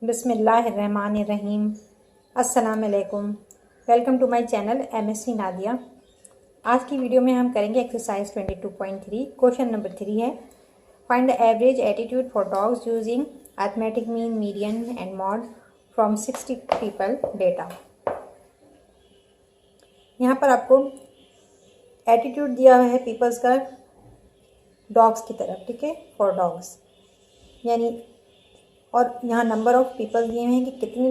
बिस्मिल्लाहिर्रहमानिर्रहीम। अस्सलाम वालेकुम। Welcome to my channel M S C Nadiya. आज की वीडियो में हम करेंगे एक्सरसाइज 22.3। क्वेश्चन नंबर 3 है, find the average attitude for dogs using arithmetic mean, median and mod from 60 people data. यहाँ पर आपको एटीट्यूड दिया हुआ है पीपल्स का डॉग्स की तरफ, ठीक है, फॉर डॉग्स, यानी और यहाँ नंबर ऑफ़ पीपल दिए हुए हैं कि कितने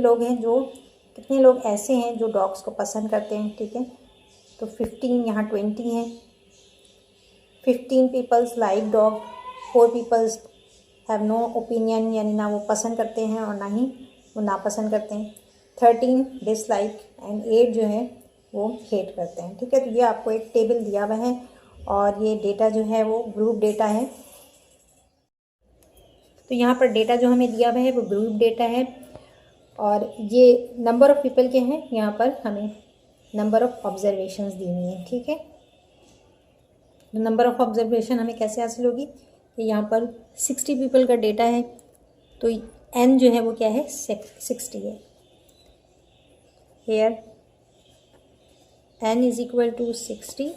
लोग ऐसे हैं जो डॉग्स को पसंद करते हैं, ठीक है। तो 15, यहाँ 20 हैं। 15 peoples like dog, 4 peoples have no opinion, यानी ना वो पसंद करते हैं और ना ही वो नापसंद करते हैं। 13 डिसलाइक एंड 8 जो है वो हेट करते हैं, ठीक है। तो ये आपको एक टेबल दिया हुआ है और ये डेटा जो है वो ग्रुप डेटा है। तो यहाँ पर डेटा जो हमें दिया हुआ है वो ग्रुप डेटा है और ये नंबर ऑफ़ पीपल के हैं। यहाँ पर हमें नंबर ऑफ़ ऑब्जर्वेशंस दी हुई है, ठीक है। नंबर ऑफ़ ऑब्जर्वेशन हमें कैसे हासिल होगी, कि यहाँ पर 60 पीपल का डेटा है तो n जो है वो क्या है, 60 है। Here n is equal to 60।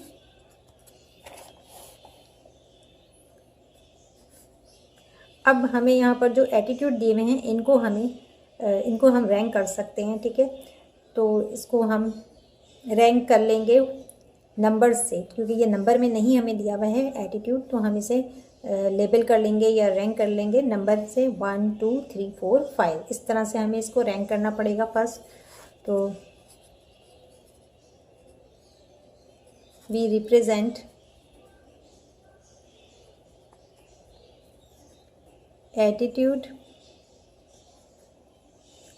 अब हमें यहाँ पर जो एटीट्यूड दिए हुए हैं इनको हम रैंक कर सकते हैं, ठीक है। तो इसको हम रैंक कर लेंगे नंबर से, क्योंकि ये नंबर में नहीं हमें दिया हुआ है एटीट्यूड, तो हम इसे लेबल कर लेंगे या रैंक कर लेंगे नंबर से 1 2 3 4 5। इस तरह से हमें इसको रैंक करना पड़ेगा फर्स्ट। तो we represent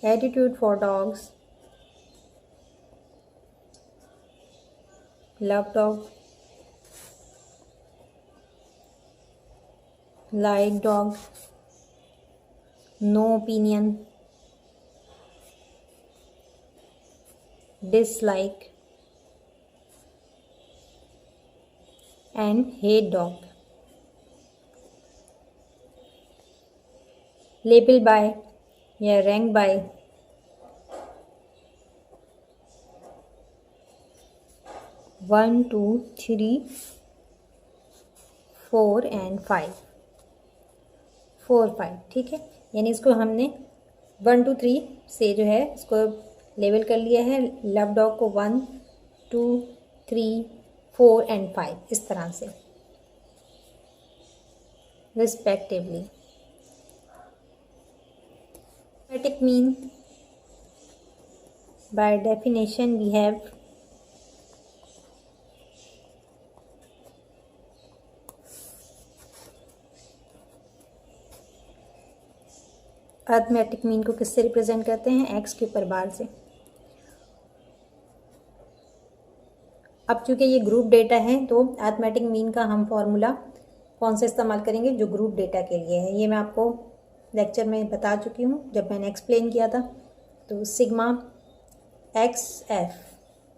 attitude for dogs, love dog, like dog, no opinion, dislike and hate dog. Label by या रैंक बाय 1 2 3 4 एंड 5 4 5, ठीक है। यानी इसको हमने 1 2 3 से जो है इसको लेबल कर लिया है। लव डॉग को 1 2 3 4 एंड 5 इस तरह से respectively. Arithmetic mean, by definition we have arithmetic mean को किससे रिप्रेजेंट करते हैं, एक्स के ऊपर बार से। अब चूंकि ये ग्रुप डेटा है तो अरिथमेटिक मीन का हम फॉर्मूला कौन सा इस्तेमाल करेंगे, जो ग्रुप डेटा के लिए है। ये मैं आपको लेक्चर में बता चुकी हूँ जब मैंने एक्सप्लेन किया था। तो sigma X F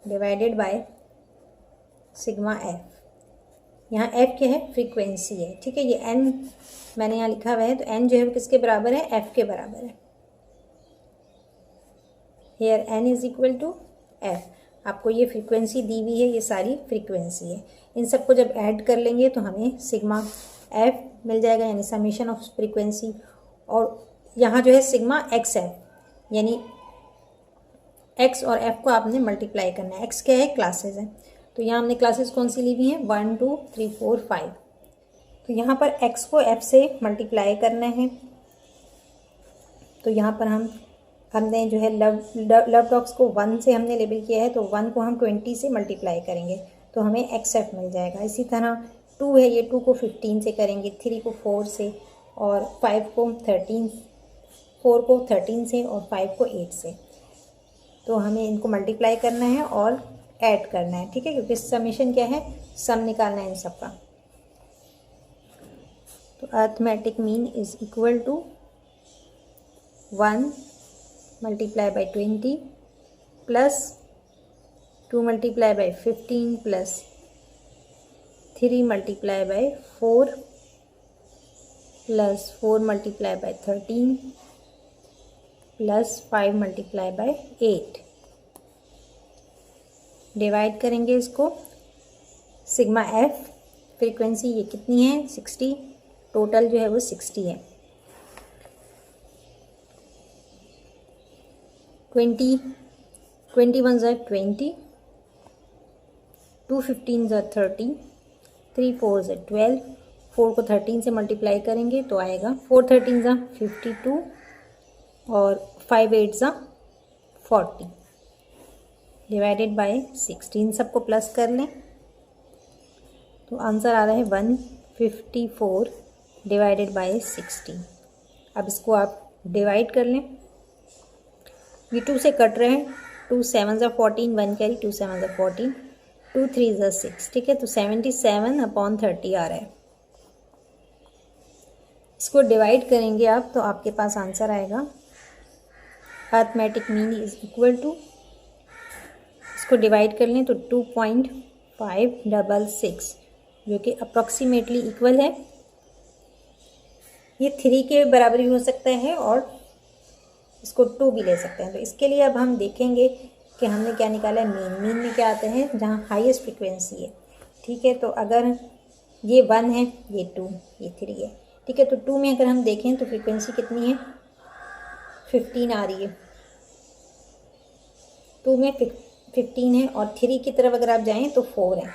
divided by sigma F, यहाँ एफ क्या है, फ्रीक्वेंसी है, ठीक है। ये एन मैंने यहाँ लिखा हुआ है, तो एन जो है वो किसके बराबर है, एफ के बराबर है। Here N is equal to F. आपको ये फ्रीक्वेंसी दी हुई है, ये सारी फ्रीक्वेंसी है। इन सबको जब ऐड कर लेंगे तो हमें सिग्मा एफ मिल जाएगा, यानी समीशन ऑफ फ्रीक्वेंसी। और यहाँ जो है सिग्मा एक्स है, यानी एक्स और एफ को आपने मल्टीप्लाई करना है। एक्स क्या है, क्लासेस है, तो यहाँ हमने क्लासेस कौन सी ली हुई हैं, 1 2 3 4 5। तो यहाँ पर एक्स को एफ से मल्टीप्लाई करना है। तो यहाँ पर हमने जो है लव डॉग्स को 1 से हमने लेबल किया है, तो 1 को हम 20 से मल्टीप्लाई करेंगे तो हमें एक्स एफ मिल जाएगा। इसी तरह 2 है, ये 2 को 15 से करेंगे, 3 को 4 से और 5 को 13, 4 को 13 से और 5 को 8 से। तो हमें इनको मल्टीप्लाई करना है और ऐड करना है, ठीक है, क्योंकि समीशन क्या है, सम निकालना है इन सबका। तो arithmetic mean is equal to 1 multiply by 20 plus 2 multiply by 15 plus 3 multiply by 4 plus 4 multiply by 13 +5 multiply by 8। Divide करेंगे इसको, सिग्मा एफ फ्रीक्वेंसी ये कितनी है 60, टोटल जो है वो 60 है। 20 21 ज़ा 20, 2 15 ज़ा 30, 3 4 ज़ा 12, 4 को 13 से मल्टीप्लाई करेंगे तो आएगा 4 13 ज़ा 52 और 5 8 ज़ा 40 डिवाइडेड बाय 16। सबको प्लस कर लें तो आंसर आ रहा है 154 डिवाइडेड बाय 60। अब इसको आप डिवाइड कर लें, ये 2 से कट रहे हैं, 2 7 ज़ा 14, 1 कैरी, 2 7 ज़ा 14, 2 3 ज़ा 6, ठीक है। तो 77/30 आ रहा है। इसको डिवाइड करेंगे आप तो आपके पास आंसर आएगा, arithmetic mean is equal to, इसको डिवाइड कर लें तो 2.566 जो कि अप्रॉक्सीमेटली इक्वल है, ये 3 के बराबर भी हो सकता है और इसको 2 भी ले सकते हैं। तो इसके लिए अब हम देखेंगे कि हमने क्या निकाला है, मीन में क्या आते हैं जहाँ हाईएस्ट फ्रीक्वेंसी है, ठीक है। तो अगर ये 1 है, ये 2, ये 3 है, ठीक है। तो 2 में अगर हम देखें तो फ्रीक्वेंसी कितनी है 15 आ रही है, 2 में 15 है और 3 की तरफ अगर आप जाएं तो 4 है।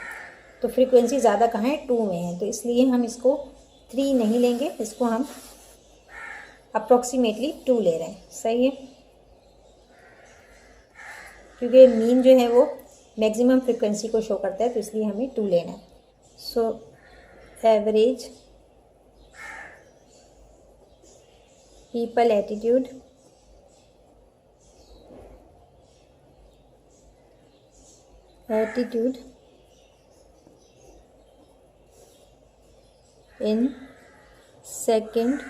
तो फ्रीक्वेंसी ज़्यादा कहाँ है 2 में है, तो इसलिए हम इसको 3 नहीं लेंगे, इसको हम अप्रॉक्सीमेटली 2 ले रहे हैं, सही है। क्योंकि मीन जो है वो मैक्सिमम फ्रीक्वेंसी को शो करता है तो इसलिए हमें 2 लेना है। सो average people attitude in second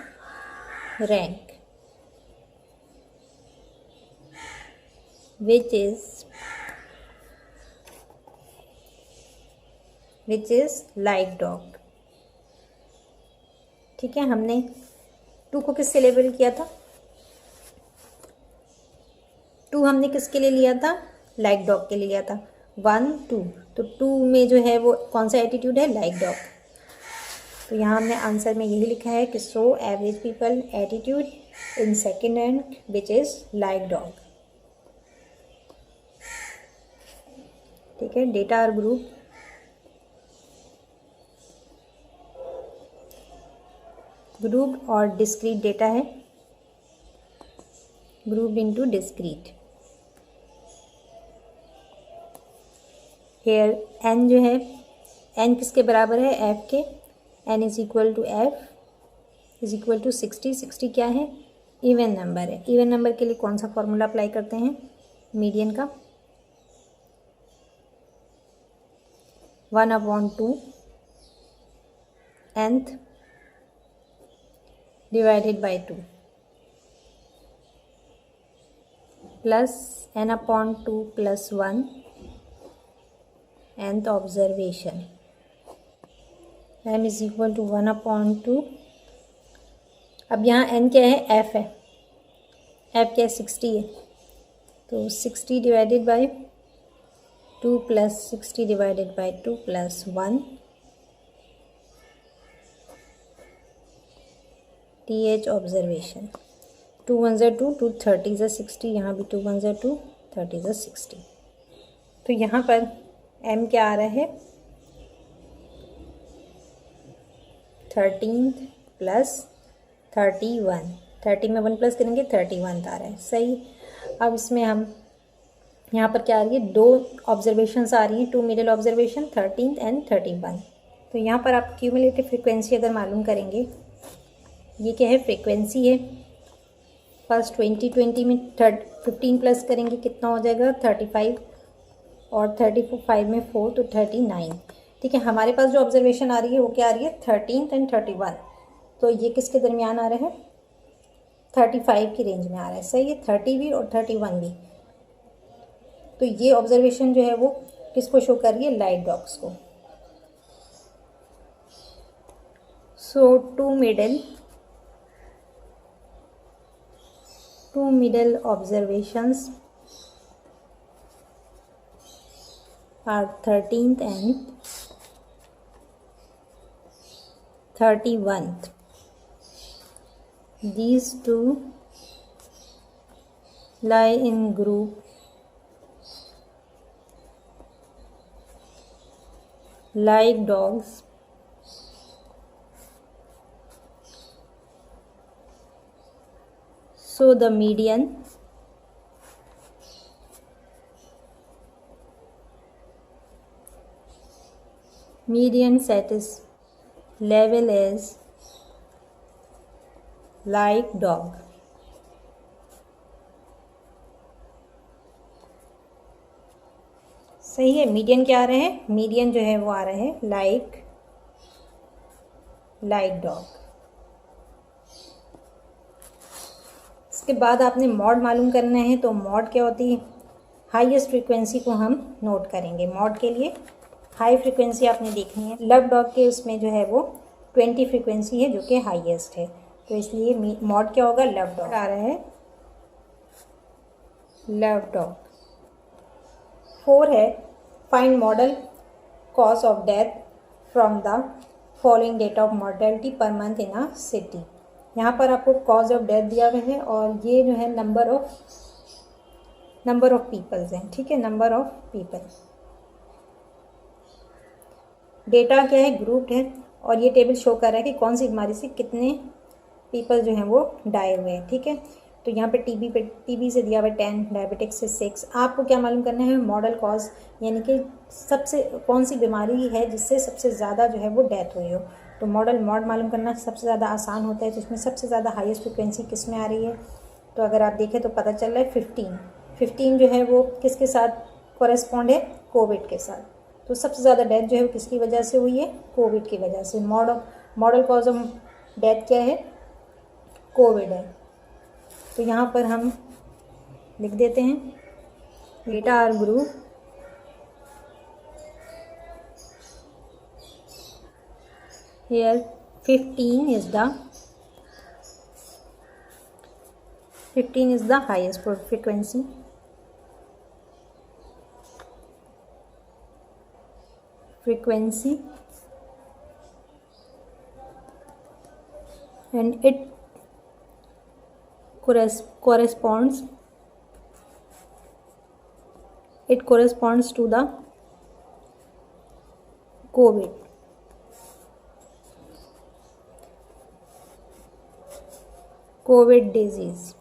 rank, which is like dog, ठीक है। हमने 2 को किससे लेबल किया था, 2 हमने किसके लिए लिया था, लाइक डॉग के लिए लिया था, 1 2, तो 2 में जो है वो कौन सा एटीट्यूड है, लाइक डॉग। तो यहाँ हमने आंसर में यही लिखा है कि so average people attitude in second rank which is like dog, ठीक है। डेटा और ग्रुप और डिस्क्रीट डेटा है, grouped into discrete. Here N जो है, एन किसके बराबर है, एफ के, N is equal to F is equal to 60। 60 क्या है, इवन नंबर है। इवन नंबर के लिए कौन सा फॉर्मूला अप्लाई करते हैं, मीडियन का, 1/2 nth divided by 2 plus n/2 plus 1 nth observation, m is equal to 1/2। अब यहाँ n क्या है, f है, f क्या है 60 है, तो 60 divided by 2 plus 60 divided by 2 plus 1 th observation. 2 1 ज़ा 2, 2 30 ज़ा 60, यहाँ भी 2 1 ज़ा 2, 30 ज़ा 60। तो यहाँ पर m क्या आ रहा है 13 प्लस 31, 30 में 1 प्लस करेंगे 31 आ रहा है, सही। अब इसमें हम यहाँ पर क्या आ रही है, 2 ऑब्जर्वेशंस आ रही हैं, 2 मिडिल ऑब्जर्वेशन 13 एंड 31। तो यहाँ पर आप क्यूमुलेटिव फ्रीक्वेंसी अगर मालूम करेंगे, ये क्या है फ्रीक्वेंसी है, फर्स्ट 20 में 15 प्लस करेंगे कितना हो जाएगा 35 और 35 में 4 तो 39, ठीक है। हमारे पास जो ऑब्जर्वेशन आ रही है वो क्या आ रही है 13 एंड 31, तो ये किसके दरमियान आ रहा है 35 की रेंज में आ रहा है, सही है। 30 भी और 31 भी, तो ये ऑब्जर्वेशन जो है वो किसको शो कर रही है, लाइट डॉग्स को। सो 2 Two middle observations are 13th and 31st. These two lie in group like dogs. So the median status level is like dog. सही है। मीडियन क्या आ रहे हैं? मीडियन जो है वो आ रहे हैं लाइक डॉग। इसके बाद आपने मॉड मालूम करना है, तो मॉड क्या होती है? हाईएस्ट फ्रीक्वेंसी को हम नोट करेंगे। मॉड के लिए हाई फ्रीक्वेंसी आपने देखनी है। लव डॉग के उसमें जो है वो 20 फ्रीक्वेंसी है जो कि हाईएस्ट है, तो इसलिए मॉड क्या होगा? लव डॉग आ रहा है, लव डॉग। 4 है find modal cause of death from the following date of mortality per month in a city. यहाँ पर आपको कॉज ऑफ डेथ दिया हुआ है और ये जो है नंबर ऑफ पीपल्स हैं, ठीक है, नंबर ऑफ पीपल। डेटा क्या है? ग्रुप्ड है और ये टेबल शो कर रहा है कि कौन सी बीमारी से कितने पीपल जो हैं वो डाई हुए हैं, ठीक है। तो यहाँ पे टीबी से दिया हुआ 10, डायबिटिक्स से 6। आपको क्या मालूम करना है? मॉडल कॉज, यानी कि सबसे कौन सी बीमारी है जिससे सबसे ज़्यादा जो है वो डेथ हुई हो। तो मॉड मालूम करना सबसे ज़्यादा आसान होता है। तो इसमें सबसे ज़्यादा हाईएस्ट फ्रिक्वेंसी किस में आ रही है? तो अगर आप देखें तो पता चल रहा है 15 जो है वो किसके साथ कॉरेस्पॉन्ड है? कोविड के साथ। तो सबसे ज़्यादा डेथ जो है वो किसकी वजह से हुई है? कोविड की वजह से। मॉडल कॉज ऑफ डेथ क्या है? कोविड है। तो यहाँ पर हम लिख देते हैं data are group here 15 is the highest frequency. And it corresponds to the COVID disease.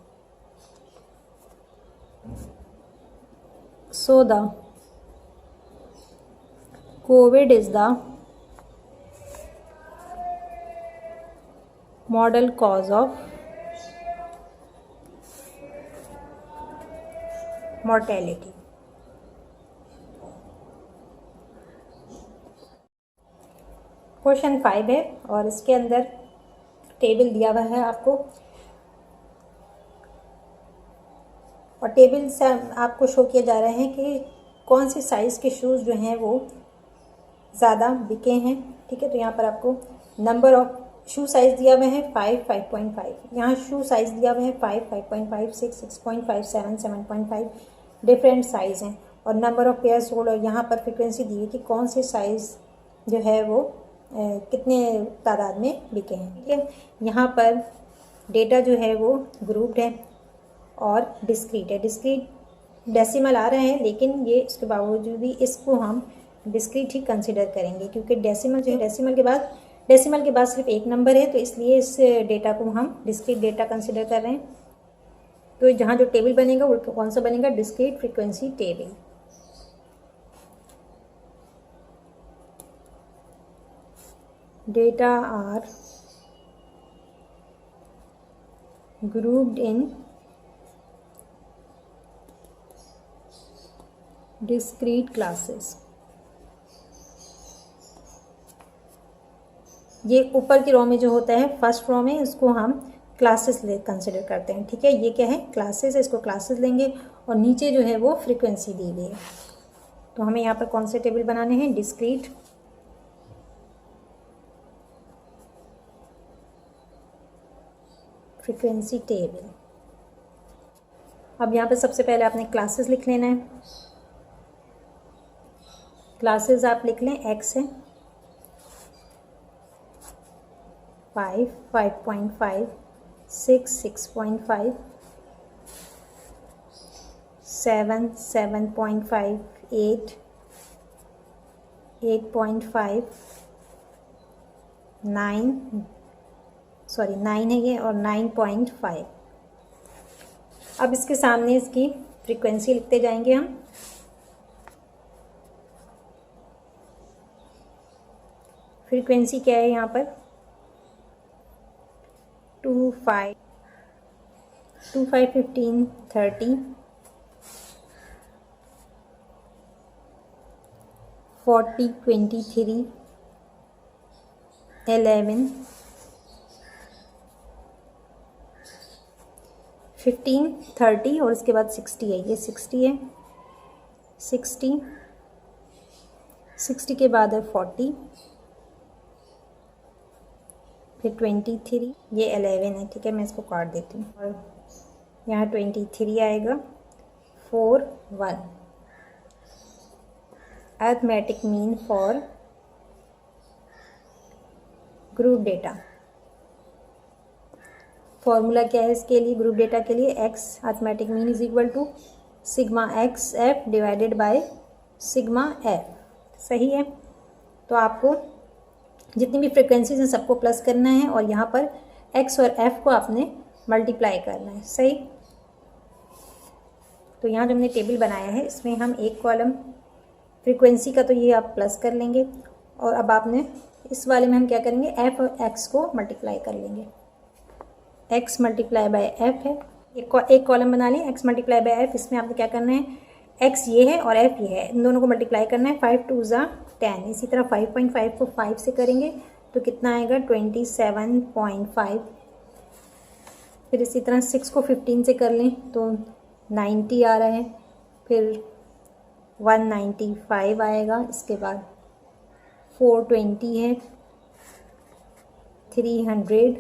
So the COVID is the model cause of mortality. Question 5 है और इसके अंदर टेबल दिया हुआ है आपको, और टेबल से आपको शो किया जा रहा है कि कौन सी साइज़ के शूज़ जो हैं वो ज़्यादा बिके हैं, ठीक है। तो यहाँ पर आपको नंबर ऑफ शू साइज़ दिया हुआ है 5, 5.5। यहाँ शू साइज़ दिया हुआ है 5, 5.5, 6, 6.5, 7, 7.5 डिफरेंट साइज़ हैं। और नंबर ऑफ पेयर सोल्ड, और यहाँ पर फ्रिक्वेंसी दी है कि कौन से साइज़ जो है वो कितने तादाद में बिके हैं, ठीक है। यहाँ पर डेटा जो है वो ग्रुप्ड है और डिस्क्रीट है। डिस्क्रीट डेसिमल आ रहे हैं, लेकिन ये इसके बावजूद भी इसको हम डिस्क्रीट ही कंसिडर करेंगे, क्योंकि डेसिमल जो है डेसिमल के बाद सिर्फ एक नंबर है, तो इसलिए इस डेटा को हम डिस्क्रीट डेटा कंसिडर कर रहे हैं। तो जहाँ जो टेबल बनेगा वो कौन सा बनेगा? Discrete frequency table. Data are grouped in discrete classes. ये ऊपर की रो में जो होता है, फर्स्ट रो में, इसको हम क्लासेस कंसिडर करते हैं, ठीक है। ये क्या है? क्लासेस है, इसको क्लासेस लेंगे। और नीचे जो है वो फ्रीक्वेंसी दी हुई है। तो हमें यहाँ पर कौन से टेबल बनाने हैं? Discrete frequency table. अब यहाँ पे सबसे पहले आपने क्लासेस लिख लेना है। क्लासेस आप लिख लें, x है 5, 5.5, 6, 6.5, 7, 7.5, 8, 8.5, 9 है ये, और 9.5। अब इसके सामने इसकी फ्रीक्वेंसी लिखते जाएंगे हम। फ्रीक्वेंसी क्या है यहाँ पर 2, 5, 15, 30, 40, 23, 11, 15, 30 और इसके बाद 60 है, ये 60 है, 60 के बाद है 40, फिर 23, ये 11 है, ठीक है, मैं इसको काट देती हूँ, और यहाँ 23 आएगा, 4, 1। Arithmetic mean for group data. Formula क्या है इसके लिए, ग्रुप डेटा के लिए, X arithmetic mean is equal to sigma X F divided by sigma F. सही है, तो आपको जितनी भी फ्रिक्वेंसीज हैं सबको प्लस करना है, और यहाँ पर एक्स और एफ को आपने मल्टीप्लाई करना है। सही, तो यहाँ जो हमने टेबल बनाया है इसमें हम एक कॉलम फ्रीक्वेंसी का तो ये आप प्लस कर लेंगे, और अब आपने इस वाले में हम क्या करेंगे, एफ और एक्स को मल्टीप्लाई कर लेंगे। एक्स मल्टीप्लाई बाय एफ है, एक कॉलम बना लें, एक्स मल्टीप्लाई बाय एफ। इसमें आपको क्या करना है, एक्स ये है और एफ ये है, इन दोनों को मल्टीप्लाई करना है। 5 2 ज़ा 10। इसी तरह 5.5 को 5 से करेंगे तो कितना आएगा 27.5। फिर इसी तरह 6 को 15 से कर लें तो 90 आ रहा है, फिर 195 आएगा, इसके बाद 420 है, 300,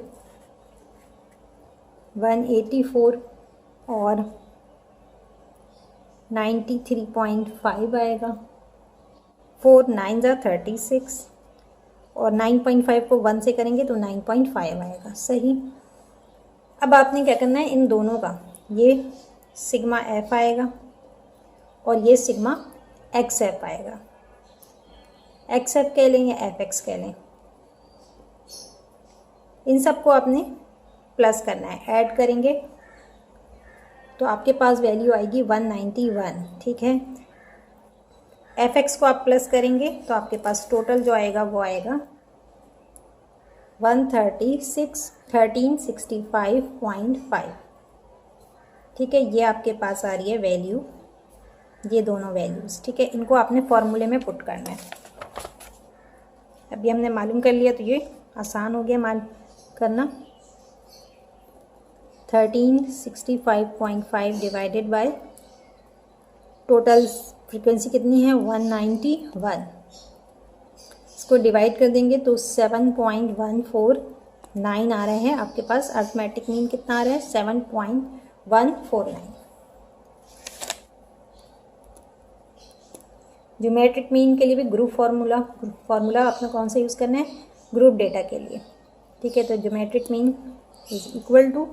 184 और 93.5 आएगा। 4 9 ज़ा 36 और 9.5 को 1 से करेंगे तो 9.5 आएगा। सही, अब आपने क्या करना है, इन दोनों का ये सिग्मा एफ आएगा और ये सिग्मा एक्स एफ आएगा। एक्स एफ कह लें या एफ एक्स कह लें, इन सबको आपने प्लस करना है, ऐड करेंगे तो आपके पास वैल्यू आएगी 191। ठीक है, एफ एक्स को आप प्लस करेंगे तो आपके पास टोटल जो आएगा वो आएगा 1365.5। ठीक है, ये आपके पास आ रही है वैल्यू, ये दोनों वैल्यूज़। ठीक है, इनको आपने फॉर्मूले में पुट करना है। अभी हमने मालूम कर लिया तो ये आसान हो गया मालूम करना। 1365.5 डिवाइडेड बाय टोटल फ्रीक्वेंसी कितनी है 191, इसको डिवाइड कर देंगे तो 7.149 आ रहे हैं आपके पास। अरिथमेटिक मीन कितना आ रहा है 7.149। ज्योमेट्रिक मीन के लिए भी ग्रुप फार्मूला आपने कौन सा यूज़ करना है, ग्रुप डेटा के लिए। ठीक है, तो geometric mean is equal to,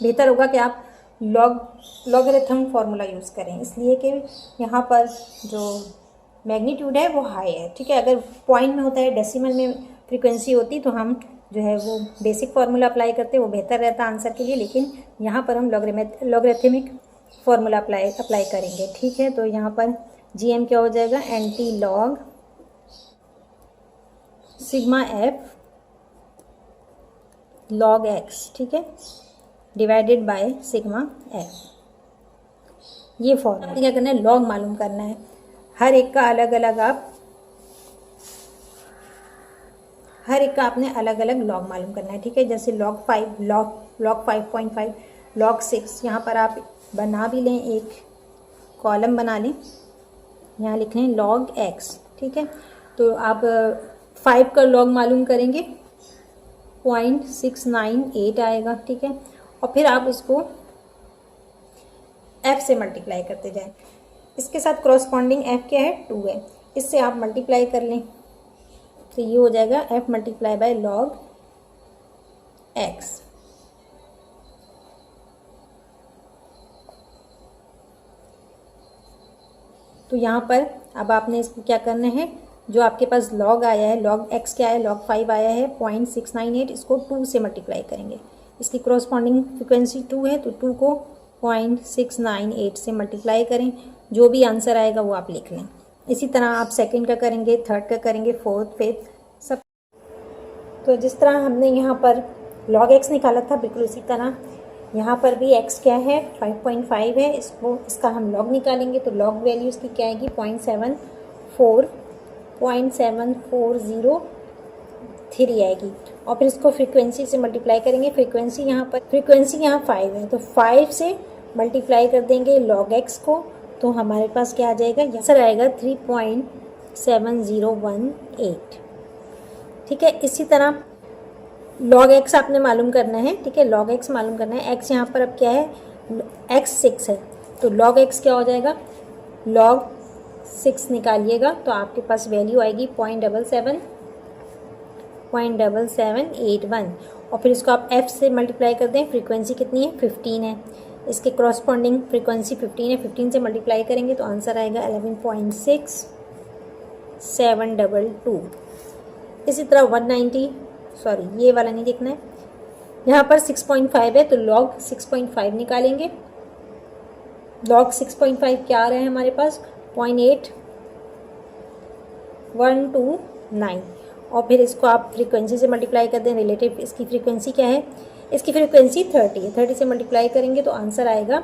बेहतर होगा कि आप लॉगरिथम फार्मूला यूज़ करें, इसलिए कि यहाँ पर जो मैग्नीट्यूड है वो हाई है। ठीक है, अगर पॉइंट में होता है, डेसिमल में फ्रीक्वेंसी होती तो हम जो है वो बेसिक फार्मूला अप्लाई करते, वो बेहतर रहता आंसर के लिए, लेकिन यहाँ पर हम लॉगरिथमिक फार्मूला अप्लाई करेंगे। ठीक है, तो यहाँ पर जीएम क्या हो जाएगा, anti log sigma F log x, ठीक है, डिवाइडेड बाय सिग्मा एफ। ये फॉर्मूला क्या करना है, लॉग मालूम करना है, हर एक का आपने अलग अलग लॉग मालूम करना है। ठीक है, जैसे लॉग 5, लॉग 5.5, लॉग 6। यहाँ पर आप बना भी लें, एक कॉलम बना लें, यहाँ लिख लें लॉग एक्स। ठीक है, तो आप 5 का लॉग मालूम करेंगे 0.698 आएगा। ठीक है, और फिर आप उसको एफ से मल्टीप्लाई करते जाएं। इसके साथ कॉरस्पॉन्डिंग एफ क्या है, 2 है, इससे आप मल्टीप्लाई कर लें तो ये हो जाएगा F multiply by log x. तो यहाँ पर अब आपने इसको क्या करना है, जो आपके पास लॉग आया है, लॉग एक्स क्या है, लॉग 5 आया है 0.698, इसको 2 से मल्टीप्लाई करेंगे। इसकी कॉरस्पॉन्डिंग फ्रिक्वेंसी 2 है तो 2 को 0.698 से मल्टीप्लाई करें, जो भी आंसर आएगा वो आप लिख लें। इसी तरह आप सेकंड का करेंगे, थर्ड का करेंगे, फोर्थ, फिफ्थ सब। तो जिस तरह हमने यहाँ पर लॉग एक्स निकाला था बिल्कुल उसी तरह यहाँ पर भी x क्या है, 5.5 है, इसका हम लॉग निकालेंगे तो लॉग वैल्यू इसकी क्या आएगी, 0.7403 आएगी। और फिर इसको फ्रीक्वेंसी से मल्टीप्लाई करेंगे। फ्रीक्वेंसी यहाँ 5 है तो 5 से मल्टीप्लाई कर देंगे लॉग x को, तो हमारे पास क्या आ जाएगा, आंसर आएगा 3.7018। ठीक है, इसी तरह लॉग एक्स आपने मालूम करना है। ठीक है, लॉग एक्स मालूम करना है। एक्स यहाँ पर अब क्या है, एक्स 6 है तो लॉग एक्स क्या हो जाएगा, लॉग 6 निकालिएगा तो आपके पास वैल्यू आएगी 0.7781। और फिर इसको आप एफ से मल्टीप्लाई कर दें। फ्रीक्वेंसी कितनी है, 15 है, इसके कॉरस्पॉन्डिंग फ्रीक्वेंसी 15 है, 15 से मल्टीप्लाई करेंगे तो आंसर आएगा 11.6722। इसी तरह 190, सॉरी ये वाला नहीं देखना है, यहाँ पर 6.5 है तो लॉग 6.5 निकालेंगे। लॉग 6.5 क्या आ रहा है हमारे पास, 0.8129। और फिर इसको आप फ्रीक्वेंसी से मल्टीप्लाई कर दें। रिलेटिव इसकी फ्रीक्वेंसी क्या है, इसकी फ्रीक्वेंसी 30 है, 30 से मल्टीप्लाई करेंगे तो आंसर आएगा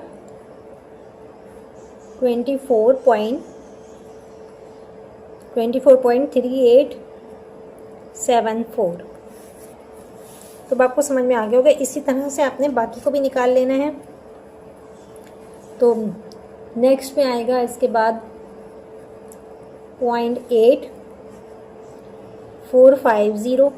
24.3874। तो आपको समझ में आ गया होगा। इसी तरह से आपने बाकी को भी निकाल लेना है। तो नेक्स्ट में आएगा इसके बाद 0.8450,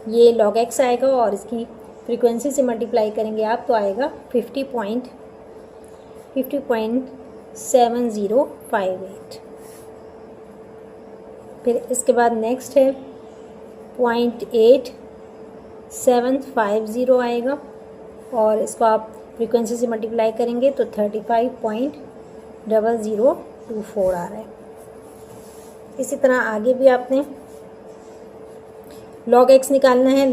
ये लॉग एक्स आएगा और इसकी फ्रीक्वेंसी से मल्टीप्लाई करेंगे आप तो आएगा 50.7058। फिर इसके बाद नेक्स्ट है 0.8750 आएगा और इसको आप फ्रीक्वेंसी से मल्टीप्लाई करेंगे तो 35.0024 आ रहा है। इसी तरह आगे भी आपने लॉग एक्स निकालना है।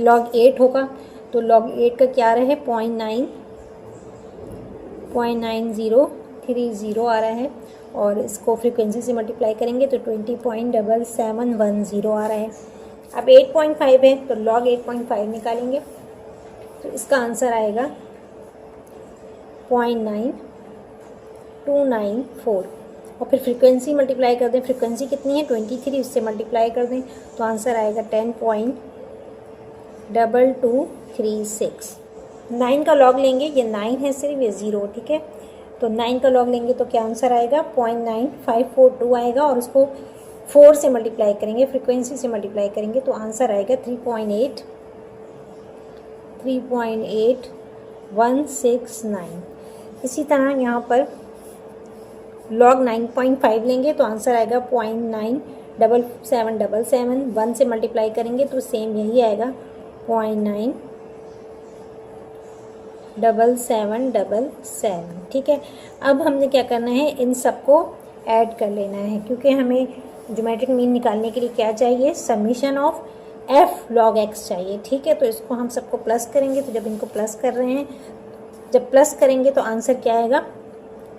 लॉग 8 होगा तो लॉग 8 का क्या आ रहा है, 0.9030 आ रहा है और इसको फ्रीक्वेंसी से मल्टीप्लाई करेंगे तो 20.7710 आ रहा है। अब 8.5 है तो लॉग 8.5 निकालेंगे तो इसका आंसर आएगा 0.9294। और फिर फ्रीक्वेंसी मल्टीप्लाई कर दें। फ्रीक्वेंसी कितनी है, 23, उससे मल्टीप्लाई कर दें तो आंसर आएगा 10.2236। 9 का लॉग लेंगे, ये 9 है सिर्फ, ये 0, ठीक है। तो 9 का लॉग लेंगे तो क्या आंसर आएगा, 0.9542 आएगा और उसको 4 से मल्टीप्लाई करेंगे, फ्रीक्वेंसी से मल्टीप्लाई करेंगे तो आंसर आएगा 3.8169। इसी तरह यहाँ पर लॉग 9.5 लेंगे तो आंसर आएगा 0.97777। 1 से मल्टीप्लाई करेंगे तो सेम यही आएगा 0.97777। ठीक है, अब हमने क्या करना है, इन सबको ऐड कर लेना है क्योंकि हमें ज्योमेट्रिक मीन निकालने के लिए क्या चाहिए, summation of F log x चाहिए। ठीक है, तो इसको हम सबको प्लस करेंगे। तो जब इनको प्लस कर रहे हैं, जब प्लस करेंगे तो आंसर क्या आएगा,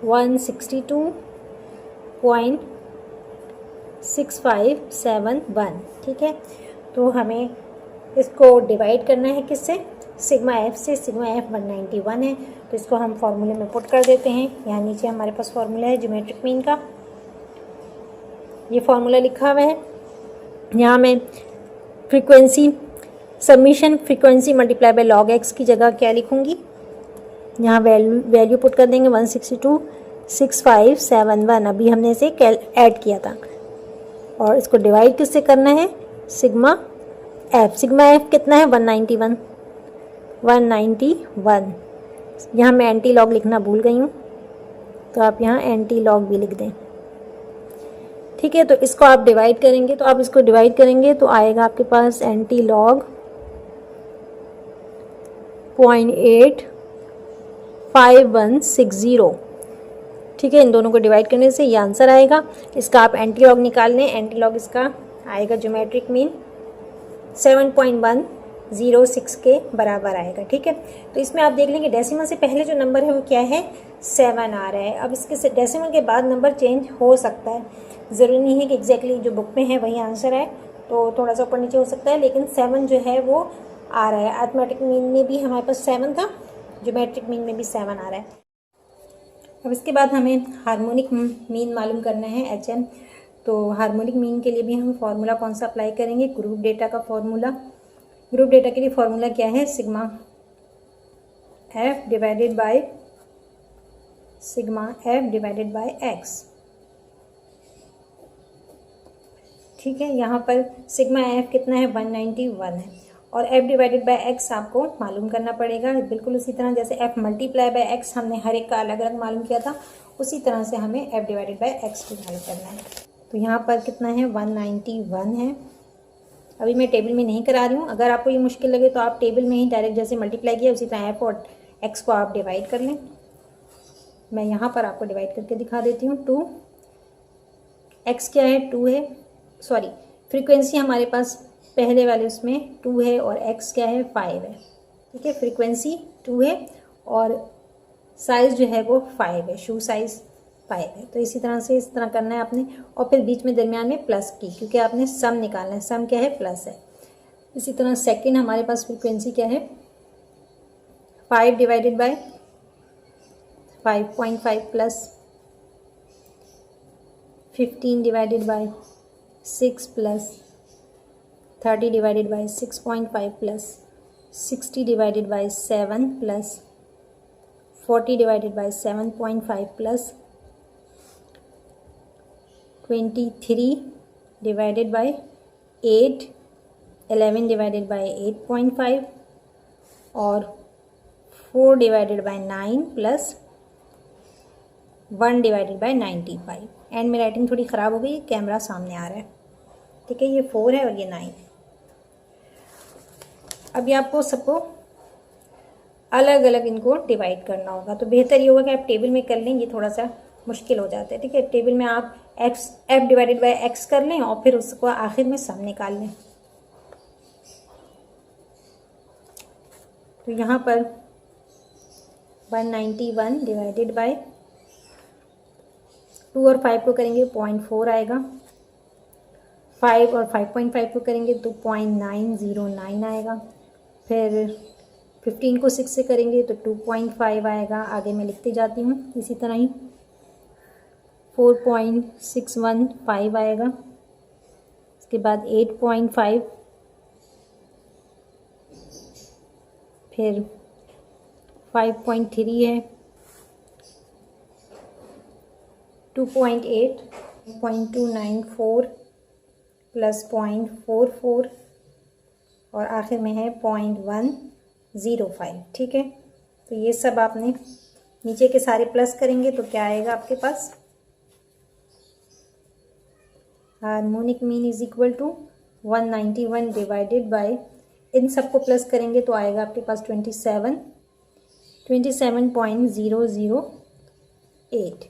162.6571। ठीक है, तो हमें इसको डिवाइड करना है किससे, सिग्मा एफ से। सिग्मा एफ 191 है तो इसको हम फॉर्मूले में पुट कर देते हैं। यहाँ नीचे हमारे पास फॉर्मूला है ज्योमेट्रिक मीन का, ये फॉर्मूला लिखा हुआ है। यहाँ मैं frequency submission frequency multiply by log x की जगह क्या लिखूँगी, यहाँ वैल्यू पुट कर देंगे 162.6571। अभी हमने इसे ऐड किया था और इसको डिवाइड किससे करना है, सिग्मा एफ। सिग्मा एफ कितना है, 191। यहाँ मैं एंटी लॉग लिखना भूल गई हूँ, तो आप यहाँ एंटी लॉग भी लिख दें। ठीक है, तो इसको आप डिवाइड करेंगे, तो आप इसको डिवाइड करेंगे तो आएगा आपके पास एंटी लॉग 0.85160। ठीक है, इन दोनों को डिवाइड करने से ये आंसर आएगा। इसका आप एंटी लॉग निकाल लें, एंटी लॉग इसका आएगा ज्योमेट्रिक मीन 7.106 के बराबर आएगा। ठीक है, तो इसमें आप देख लेंगे डेसिमल से पहले जो नंबर है वो क्या है, 7 आ रहा है। अब इसके डेसिमल के बाद नंबर चेंज हो सकता है, ज़रूरी नहीं है कि एग्जैक्टली जो बुक में है वही आंसर है, तो थोड़ा सा ऊपर नीचे हो सकता है, लेकिन 7 जो है वो आ रहा है। अरिथमेटिक मीन में भी हमारे पास 7 था, ज्योमेट्रिक मीन में भी 7 आ रहा है। अब इसके बाद हमें हार्मोनिक मीन मालूम करना है, HM। तो हार्मोनिक मीन के लिए भी हम फार्मूला कौन सा अप्लाई करेंगे, ग्रुप डेटा का फार्मूला। ग्रुप डेटा के लिए फार्मूला क्या है, sigma F divided by X। ठीक है, यहाँ पर सिग्मा F कितना है, 191 है, और F डिवाइडेड बाय X आपको मालूम करना पड़ेगा। बिल्कुल उसी तरह जैसे F मल्टीप्लाई बाय X हमने हर एक का अलग अलग मालूम किया था, उसी तरह से हमें F डिवाइडेड बाय X भी मालूम करना है। तो यहाँ पर कितना है, 191 है। अभी मैं टेबल में नहीं करा रही हूँ, अगर आपको ये मुश्किल लगे तो आप टेबल में ही डायरेक्ट जैसे मल्टीप्लाई किया उसी तरह F और X को आप डिवाइड कर लें। मैं यहाँ पर आपको डिवाइड करके दिखा देती हूँ। 2 X क्या है, 2 है, सॉरी फ्रीक्वेंसी हमारे पास पहले वाले उसमें 2 है और X क्या है, 5 है। ठीक है, फ्रीक्वेंसी 2 है और साइज़ जो है वो 5 है, शू साइज़ 5 है। तो इसी तरह से इस तरह करना है आपने, और फिर बीच में दरमियान में प्लस की, क्योंकि आपने सम निकालना है, सम क्या है, प्लस है। इसी तरह सेकंड हमारे पास फ्रीक्वेंसी क्या है, 5 divided by 5.5 plus 15 divided by 6 plus 30 divided by 6.5 plus 60 divided by 7 plus 40 divided by 7.5 plus 23 divided by 8, 11 divided by 8.5 और 4 divided by 9 plus 1 divided by 95। And में राइटिंग थोड़ी ख़राब हो गई, कैमरा सामने आ रहा है। ठीक है, ये 4 है और ये 9 है। अभी आपको सबको अलग अलग इनको डिवाइड करना होगा, तो बेहतर ये होगा कि आप टेबल में कर लें, ये थोड़ा सा मुश्किल हो जाता है। ठीक है, टेबल में आप F डिवाइडेड बाय X कर लें और फिर उसको आखिर में सम निकाल लें। तो यहाँ पर 191 डिवाइडेड बाय 2 और 5 को करेंगे 0.4 आएगा, 5 और 5.5 को करेंगे तो 0.909 आएगा, फिर 15 को 6 से करेंगे तो 2.5 आएगा। आगे मैं लिखती जाती हूँ इसी तरह ही, 4.615 आएगा, इसके बाद 8.5, फिर 5.3 है, 2.8, 0.294 प्लस 0.44 और आखिर में है 0.105। ठीक है, तो ये सब आपने नीचे के सारे प्लस करेंगे तो क्या आएगा आपके पास, harmonic mean is equal to 191 divided by, इन सबको प्लस करेंगे तो आएगा आपके पास 27.008।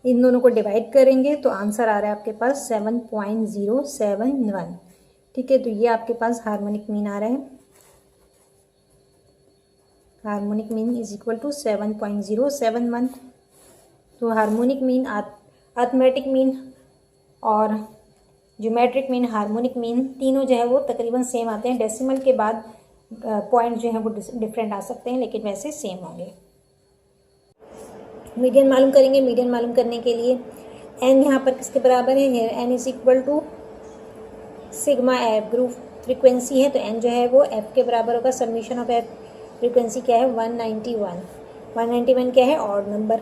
इन दोनों को डिवाइड करेंगे तो आंसर आ रहा है आपके पास 7.071। ठीक है, तो ये आपके पास हार्मोनिक मीन आ रहा है। Harmonic mean is equal to 7.071। तो हार्मोनिक मीन, अरिथमेटिक मीन और ज्योमेट्रिक मीन, हार्मोनिक मीन तीनों जो है वो तकरीबन सेम आते हैं। डेसिमल के बाद पॉइंट जो है वो डिफरेंट आ सकते हैं, लेकिन वैसे सेम होंगे। मीडियन मालूम करेंगे। मीडियन मालूम करने के लिए एन यहाँ पर किसके बराबर है, N is equal to sigma F, group frequency है तो एन जो है वो एफ के बराबर होगा। सबमिशन ऑफ एफ फ्रीक्वेंसी क्या है, 191। 191 क्या है, ऑड नंबर,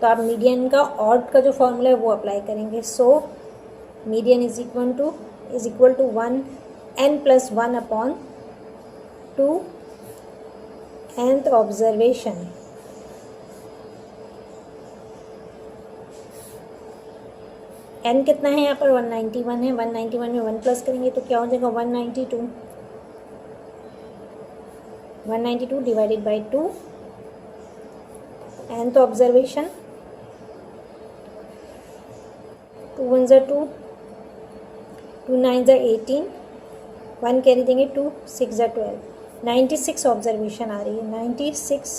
तो आप मीडियन का ऑड का जो फॉर्मूला है वो अप्लाई करेंगे। So median is equal to 1 n+1/2 nth observation n कितना है यहाँ पर 191 है। 191 में 1 प्लस करेंगे तो क्या हो जाएगा 192। 192 डिवाइडेड बाई 2 nth ऑब्जर्वेशन 2 1 ज़ा 2 2 9 ज़ा 18 1 कैरी देंगे 2 6 ज़ा 12 96 ऑब्जर्वेशन आ रही है। 96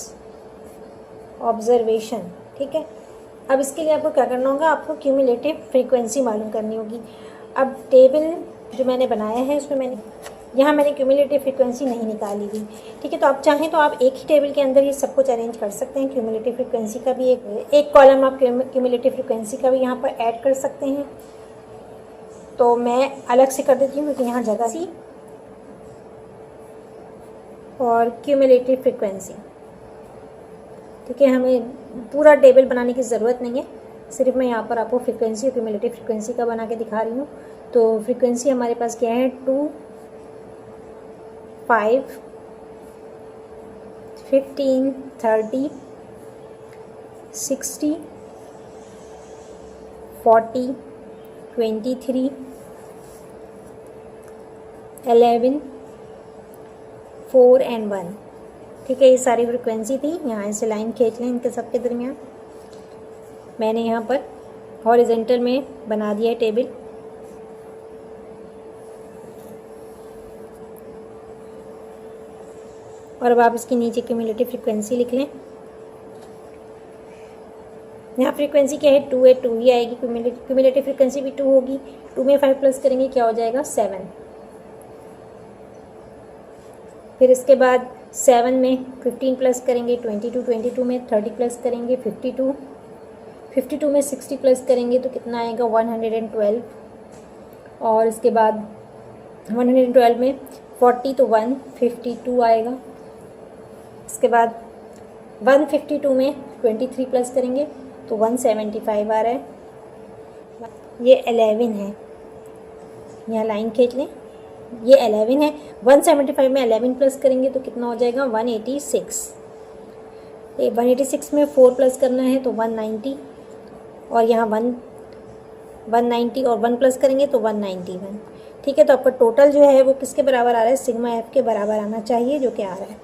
ऑब्जर्वेशन, ठीक है। अब इसके लिए आपको क्या करना होगा, आपको क्यूमुलेटिव फ्रीक्वेंसी मालूम करनी होगी। अब टेबल जो मैंने बनाया है उसमें मैंने क्यूमुलेटिव फ्रीक्वेंसी नहीं निकाली हुई, ठीक है। तो आप चाहें तो आप एक ही टेबल के अंदर ये सब कुछ अरेंज कर सकते हैं। क्यूमुलेटिव फ्रीक्वेंसी का भी एक कॉलम आप क्यूमुलेटिव फ्रीक्वेंसी का भी यहाँ पर ऐड कर सकते हैं। तो मैं अलग से कर देती हूँ क्योंकि यहाँ जगह सी और क्यूमुलेटिव फ्रीक्वेंसी, ठीक है। हमें पूरा टेबल बनाने की ज़रूरत नहीं है, सिर्फ मैं यहाँ पर आपको फ्रीक्वेंसी और क्यूमुलेटिव फ्रीक्वेंसी का बना के दिखा रही हूँ। तो फ्रीक्वेंसी हमारे पास क्या है 2 5 15 30 60 40 23 11 4 एंड 1, ठीक है। ये सारी फ्रिक्वेंसी थी। यहाँ से लाइन खींच लें इनके सबके दरमियान। मैंने यहाँ पर हॉरिजेंटल में बना दिया है टेबल। और अब आप इसके नीचे क्यूमुलेटिव फ्रिक्वेंसी लिख लें। यहाँ फ्रीक्वेंसी क्या है 2 है, 2 ही आएगी। क्यूमुलेटिव फ्रिक्वेंसी भी 2 होगी। 2 में 5 प्लस करेंगे क्या हो जाएगा 7। फिर इसके बाद 7 में 15 प्लस करेंगे 22, 22 में 30 प्लस करेंगे 52, 52 में 60 प्लस करेंगे तो कितना आएगा 112। और इसके बाद 112 में 40 तो 152 आएगा। इसके बाद 152 में 23 प्लस करेंगे तो 175 आ रहा है। ये 11 है, यहाँ लाइन खींच लें। ये 11 है। 175 में 11 प्लस करेंगे तो कितना हो जाएगा 186। 186 में 4 प्लस करना है तो 190 और यहाँ 190 और 1 प्लस करेंगे तो 191, ठीक है। तो आपका टोटल जो है वो किसके बराबर आ रहा है सिग्मा एफ के बराबर आना चाहिए, जो कि आ रहा है।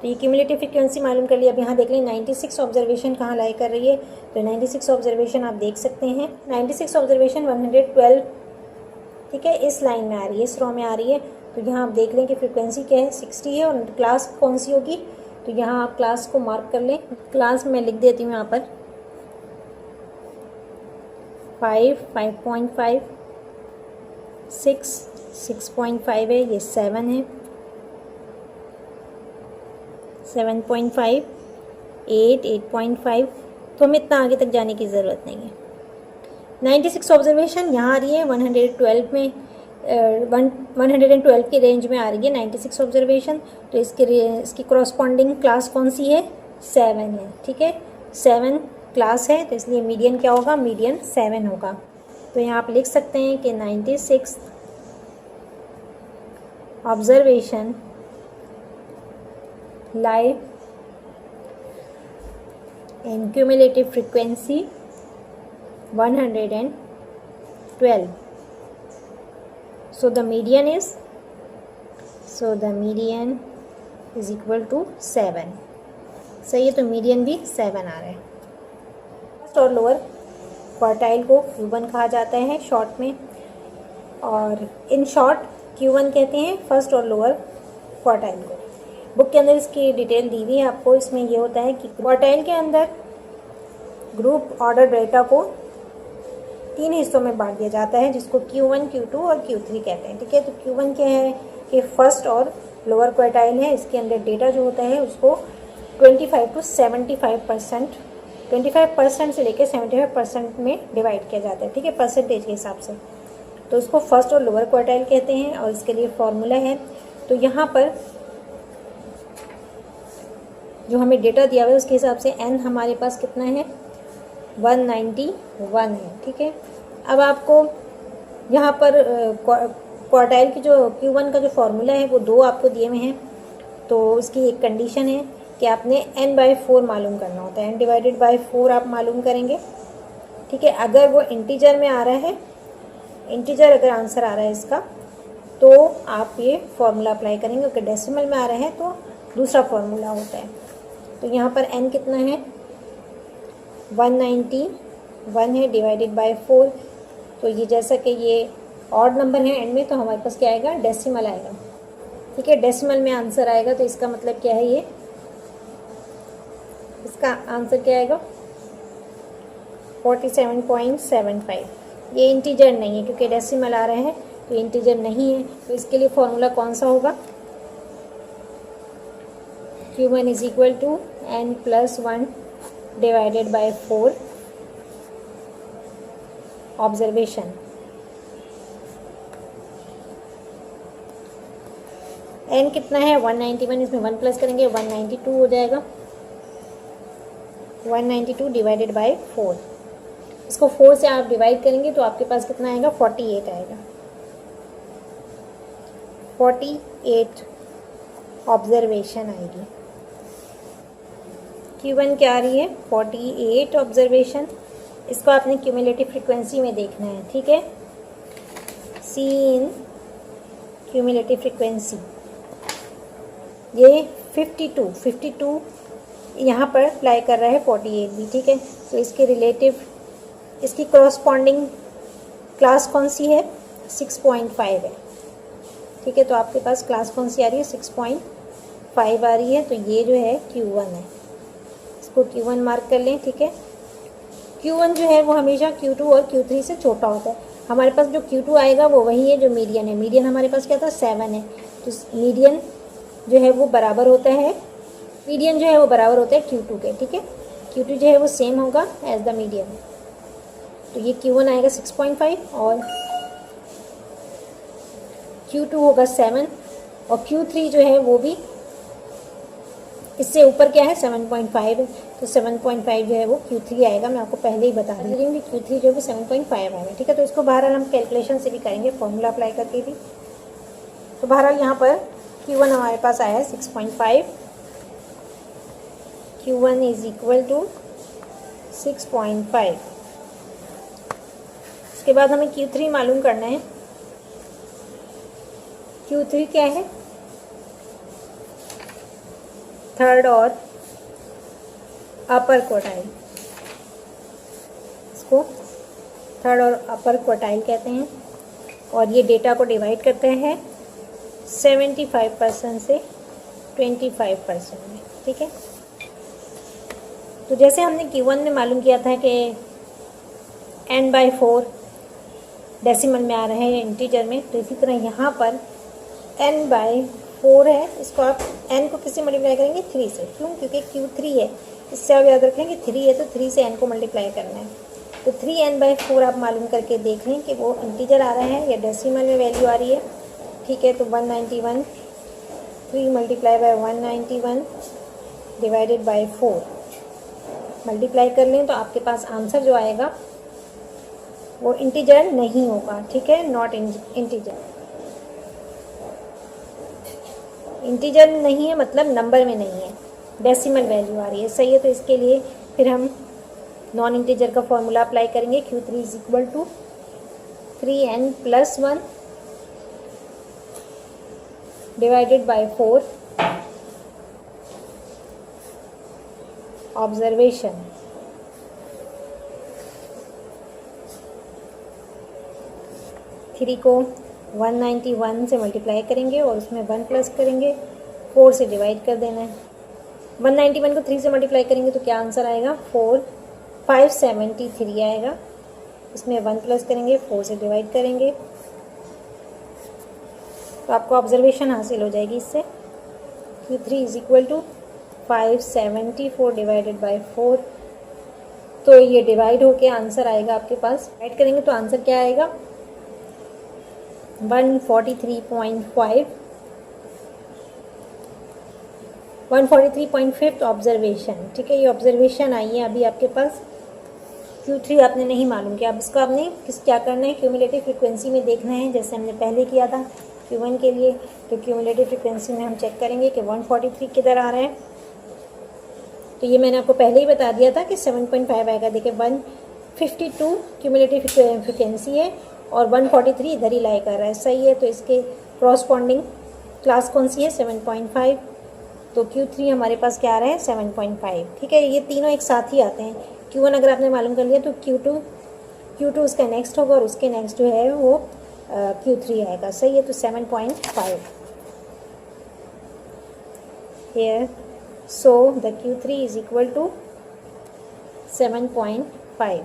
तो ये क्यूमुलेटिव फ्रीक्वेंसी मालूम कर लिया। अब यहाँ देख लें 96 ऑब्जर्वेशन कहाँ लाई कर रही है। तो 96 ऑब्जर्वेशन आप देख सकते हैं। 96 ऑब्जर्वेशन 112, ठीक है, इस लाइन में आ रही है, इस रो में आ रही है। तो यहाँ आप देख लें कि फ्रीक्वेंसी क्या है 60 है और क्लास कौन सी होगी। तो यहाँ आप क्लास को मार्क कर लें। क्लास में लिख देती हूँ यहाँ पर 5 5.5 6 6.5 है, ये 7 है 7.5 8 8.5। तो हमें इतना आगे तक जाने की ज़रूरत नहीं है। 96 ऑब्जर्वेशन यहाँ आ रही है 112 में 112 की रेंज में आ रही है 96 ऑब्जर्वेशन। तो इसकी करस्पॉन्डिंग क्लास कौन सी है 7 है, ठीक है। 7 क्लास है तो इसलिए मीडियन क्या होगा, मीडियन 7 होगा। तो यहाँ आप लिख सकते हैं कि 96 observation lie in cumulative frequency 112. So the median is equal to 7. सही है, तो मीडियन भी 7 आ रहा है। फर्स्ट और लोअर क्वार्टाइल को Q1 कहा जाता है शॉर्ट में, और इन शॉर्ट Q1 कहते हैं फर्स्ट और लोअर क्वार्टाइल को। बुक के अंदर इसकी डिटेल दी हुई है आपको। इसमें ये होता है कि क्वार्टाइल के अंदर ग्रुप ऑर्डर डेटा को 3 हिस्सों में बांट दिया जाता है, जिसको Q1, Q2 और Q3 कहते हैं, ठीक है। तो Q1 क्या है कि फर्स्ट और लोअर क्वार्टाइल है। इसके अंदर डेटा जो होता है उसको 25 to 75%, 25% से लेकर 75% में डिवाइड किया जाता है, ठीक है, परसेंटेज के हिसाब से। तो उसको फर्स्ट और लोअर क्वार्टाइल कहते हैं और इसके लिए फॉर्मूला है। तो यहाँ पर जो हमें डेटा दिया हुआ है उसके हिसाब से n हमारे पास कितना है 191 है, ठीक है। अब आपको यहाँ पर क्वार्टाइल की जो Q1 का जो फॉर्मूला है वो 2 आपको दिए हुए हैं। तो इसकी एक कंडीशन है कि आपने n/4 मालूम करना होता है, n/4 आप मालूम करेंगे, ठीक है। अगर वो इंटीजर में आ रहा है, इंटीजर अगर आंसर आ रहा है इसका, तो आप ये फॉर्मूला अप्लाई करेंगे। अगर डेसिमल में आ रहा है तो दूसरा फॉर्मूला होता है। तो यहाँ पर n कितना है, 191 है डिवाइडेड बाय 4। तो ये जैसा कि ये ऑड नंबर है एंड में, तो हमारे पास क्या आएगा, डेसिमल आएगा, ठीक है। डेसिमल में आंसर आएगा तो इसका मतलब क्या है, ये इसका आंसर क्या आएगा, 47.75। ये इंटीजर नहीं है क्योंकि डेसिमल आ रहे हैं, तो इंटीजर नहीं है। तो इसके लिए फॉर्मूला कौन सा होगा, Q1 is equal to n+1 divided by 4 observation. n कितना है, 191, इसमें 1 प्लस करेंगे 192 हो जाएगा, 192 डिवाइडेड बाय 4। इसको 4 से आप डिवाइड करेंगे तो आपके पास कितना आएगा, 48 आएगा, 48 ऑब्जर्वेशन आएगी। Q1 क्या आ रही है, 48 ऑब्जर्वेशन। इसको आपने क्यूमुलेटिव फ्रीक्वेंसी में देखना है, ठीक है। सी इन क्यूमुलेटिव फ्रीक्वेंसी, ये 52 यहाँ पर अप्लाई कर रहा है, 48 भी, ठीक है। तो इसके रिलेटिव, इसकी करस्पॉन्डिंग क्लास कौन सी है, 6.5 है, ठीक है। तो आपके पास क्लास कौन सी आ रही है, 6.5 आ रही है। तो ये जो है Q1 है, इसको Q1 मार्क कर लें, ठीक है। Q1 जो है वो हमेशा Q2 और Q3 से छोटा होता है। हमारे पास जो Q2 आएगा वो वही है जो मीडियन है। मीडियन हमारे पास क्या था, 7 है। तो मीडियन जो है वो बराबर होता है, मीडियन जो है वो बराबर होता है Q2 के, ठीक है। Q2 जो है वो सेम होगा एज द मीडियन। तो ये Q1 आएगा 6.5 और Q2 होगा 7 और Q3 जो है वो भी इससे ऊपर क्या है, 7.5 है। तो 7.5 जो है वो Q3 आएगा। मैं आपको पहले ही बता रही हूँ कि Q3 जो है वो 7.5 आएगा, ठीक है। तो इसको बहरहाल हम कैलकुलेशन से भी करेंगे, फॉर्मूला अप्लाई करके भी। तो बहरहाल यहाँ पर Q1 हमारे पास आया है 6.5, Q1 इज इक्वल टू 6.5। इसके बाद हमें Q3 मालूम करना है। Q3 क्या है, थर्ड और अपर क्वार्टाइल, इसको थर्ड और अपर क्वार्टाइल कहते हैं। और ये डेटा को डिवाइड करते हैं 75% से 25% में, ठीक है। तो जैसे हमने Q1 में मालूम किया था कि n/4 डेसिमल में आ रहे हैं इंटीजर में, तो इसी तरह यहाँ पर n/4 है। इसको आप n को किससे मल्टीप्लाई करेंगे, 3 से। क्यों, क्योंकि Q3 है। इससे आप याद रखें कि 3 है तो 3 से n को मल्टीप्लाई करना है। तो 3n/4 आप मालूम करके देख लें कि वो इंटीजर आ रहा है या डेसिमल में वैल्यू आ रही है, ठीक है। तो 191, 3 multiply by 191 divided by 4 multiply कर लें तो आपके पास आंसर जो आएगा वो इंटीजर नहीं होगा, ठीक है, नॉट इंटीजर। इंटीजर नहीं है मतलब नंबर में नहीं है, डेसिमल वैल्यू आ रही है, सही है। तो इसके लिए फिर हम नॉन इंटीजर का फॉर्मूला अप्लाई करेंगे। Q3 is equal to 3n+1 divided by 4 observation. Three को 191 से मल्टीप्लाई करेंगे और उसमें 1 प्लस करेंगे, 4 से डिवाइड कर देना है। 191 को 3 से मल्टीप्लाई करेंगे तो क्या आंसर आएगा, 573 आएगा। इसमें 1 प्लस करेंगे, 4 से डिवाइड करेंगे तो आपको ऑब्जर्वेशन हासिल हो जाएगी इससे। Q3 is equal to 574 divided by 4। तो ये डिवाइड होके आंसर आएगा आपके पास, डिवाइड करेंगे तो आंसर क्या आएगा, 143.5, 143.5 ऑब्जर्वेशन, ठीक है। ये ऑब्जर्वेशन आई है अभी आपके पास। Q3 आपने नहीं मालूम किया, अब इसको आपने क्या करना है, क्यूमुलेटिव फ्रीक्वेंसी में देखना है, जैसे हमने पहले किया था Q1 के लिए, तो क्यूमुलेटिव फ्रिक्वेंसी में हम चेक करेंगे कि 143 किधर आ रहा है। तो ये मैंने आपको पहले ही बता दिया था कि 7.5 आएगा। देखिए 152 क्यूमुलेटिव फ्रिक्वेंसी है और 143 इधर ही लाई कर रहा है, सही है। तो इसके कॉरस्पॉन्डिंग क्लास कौन सी है, 7.5। तो Q3 हमारे पास क्या आ रहा है, 7.5, ठीक है। ये तीनों एक साथ ही आते हैं। Q1 अगर आपने मालूम कर लिया तो Q2 उसका नेक्स्ट होगा और उसके नेक्स्ट जो है वो Q3 आएगा, सही है। तो 7.5 here, so the Q3 is equal to 7.5।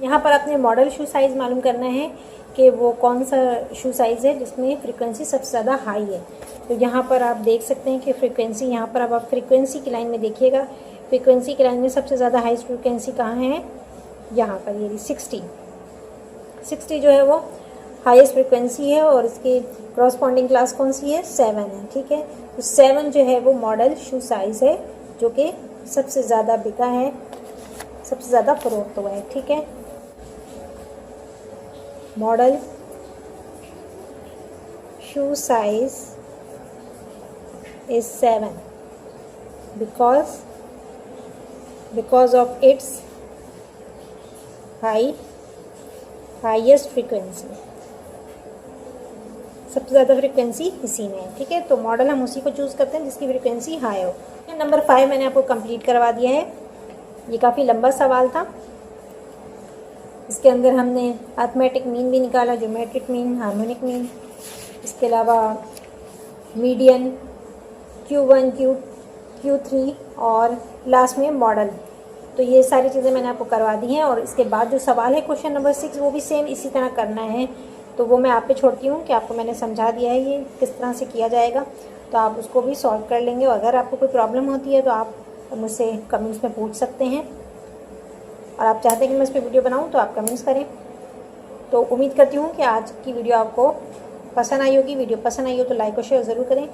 यहाँ पर आपने मॉडल शू साइज़ मालूम करना है कि वो कौन सा शू साइज़ है जिसमें फ्रीक्वेंसी सबसे ज़्यादा हाई है। तो यहाँ पर आप देख सकते हैं कि फ्रीक्वेंसी, यहाँ पर अब आप फ्रीक्वेंसी की लाइन में देखिएगा, फ्रीक्वेंसी की लाइन में सबसे ज़्यादा हाई फ्रीक्वेंसी कहाँ है, यहाँ पर ये 60 जो है वो हाईएस्ट फ्रीक्वेंसी है और इसकी कॉरस्पॉन्डिंग क्लास कौन सी है, 7 है, ठीक है। तो 7 जो है वो मॉडल शू साइज़ है जो कि सबसे ज़्यादा बिका है, सबसे ज़्यादा फरोख्त हुआ है, ठीक है। Model shoe size is 7 because of its highest frequency। सबसे ज़्यादा फ्रीक्वेंसी इसी में है, ठीक है। तो मॉडल हम उसी को चूज़ करते हैं जिसकी फ्रीक्वेंसी हाई हो। नंबर 5 मैंने आपको कंप्लीट करवा दिया है। ये काफ़ी लंबा सवाल था, इसके अंदर हमने अर्थमेटिक मीन भी निकाला, ज्योमेट्रिक मीन, हार्मोनिक मीन, इसके अलावा मीडियन, Q1, Q3 और लास्ट में मॉडल। तो ये सारी चीज़ें मैंने आपको करवा दी हैं। और इसके बाद जो सवाल है क्वेश्चन नंबर 6 वो भी सेम इसी तरह करना है। तो वो मैं आप पे छोड़ती हूँ कि आपको मैंने समझा दिया है ये किस तरह से किया जाएगा, तो आप उसको भी सॉल्व कर लेंगे। और अगर आपको कोई प्रॉब्लम होती है तो आप मुझसे कमेंट्स में पूछ सकते हैं, और आप चाहते हैं कि मैं इस पर वीडियो बनाऊँ तो आप कमेंट्स करें। तो उम्मीद करती हूँ कि आज की वीडियो आपको पसंद आई होगी। वीडियो पसंद आई हो तो लाइक और शेयर ज़रूर करें,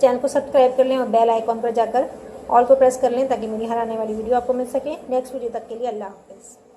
चैनल को सब्सक्राइब कर लें और बेल आइकॉन पर जाकर ऑल को प्रेस कर लें ताकि मेरी हर आने वाली वीडियो आपको मिल सके। नेक्स्ट वीडियो तक के लिए अल्लाह हाफ़िज़।